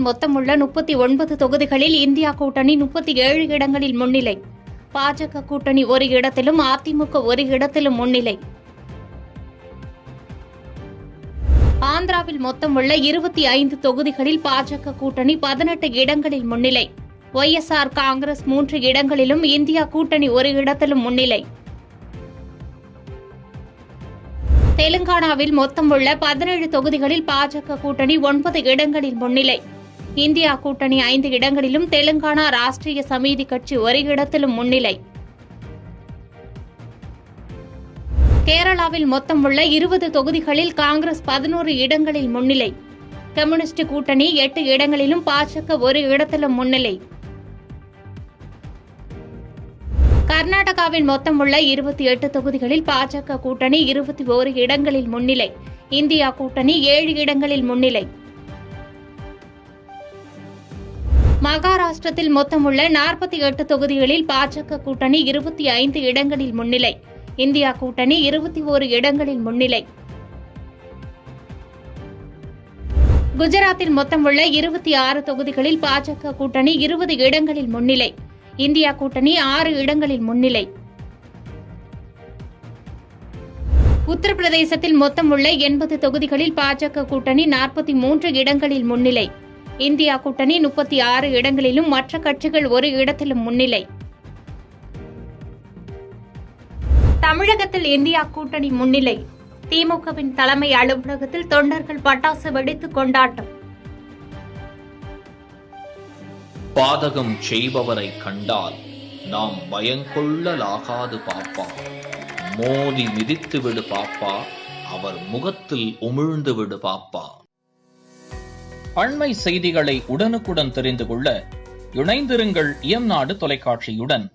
மொத்தமுள்ள 39 தொகுதிகளில் இந்தியா கூட்டணி 37 இடங்களில் முன்னிலை. பாஜக கூட்டணி ஒரு இடத்திலும், அதிமுக ஒரு இடத்திலும் முன்னிலை. ஆந்திராவில் மொத்தமுள்ள 25 தொகுதிகளில் பாஜக கூட்டணி 18 இடங்களில் முன்னிலை. ஒய்எஸ்ஆர் காங்கிரஸ் 3 இடங்களிலும், இந்தியா கூட்டணி ஒரு இடத்திலும் முன்னிலை. தெலுங்கானாவில் மொத்தமுள்ள 17 தொகுதிகளில் பாஜக கூட்டணி 9 இடங்களில் முன்னிலை. இந்தியா கூட்டணி 5 இடங்களிலும், தெலுங்கானா ராஷ்டிரிய சமிதி கட்சி ஒரு இடத்திலும் முன்னிலை. கேரளாவில் மொத்தமுள்ள 20 தொகுதிகளில் காங்கிரஸ் 11 இடங்களில் முன்னிலை. கம்யூனிஸ்ட் கூட்டணி 8 இடங்களிலும், பாஜக ஒரு இடத்திலும் முன்னிலை. கர்நாடகாவில் மொத்தமுள்ள 28 தொகுதிகளில் பாஜக கூட்டணி 21 இடங்களில் முன்னிலை. இந்தியா கூட்டணி 7 இடங்களில் முன்னிலை. மகாராஷ்டிரத்தில் மொத்தமுள்ள 48 தொகுதிகளில் பாஜக கூட்டணி 25 இடங்களில் முன்னிலை. இந்தியா கூட்டணி 21 இடங்களில் முன்னிலை. குஜராத்தில் மொத்தமுள்ள 26 தொகுதிகளில் பாஜக கூட்டணி 20 இடங்களில் முன்னிலை. இந்தியா கூட்டணி 6 இடங்களில் முன்னிலை. உத்தரப்பிரதேசத்தில் மொத்தமுள்ள 80 தொகுதிகளில் பாஜக கூட்டணி 43 இடங்களில் முன்னிலை. இந்தியா கூட்டணி 36 இடங்களிலும், மற்ற கட்சிகள் ஒரு இடத்திலும் முன்னிலை. தமிழகத்தில் இந்தியா கூட்டணி முன்னிலை. திமுகவின் தலைமை அலுவலகத்தில் தொண்டர்கள் பட்டாசு வெடித்து கொண்டாட்டம். பாதகம் செய்பவரை கண்டால் நாம் பயங்கொள்ளலாகாது பாப்பா. மோதி மிதித்து விடு பாப்பா, அவர் முகத்தில் உமிழ்ந்து விடு பாப்பா. அண்மை செய்திகளை உடனுக்குடன் தெரிந்து கொள்ள இணைந்திருங்கள் இயம்நாடு தொலைக்காட்சியுடன்.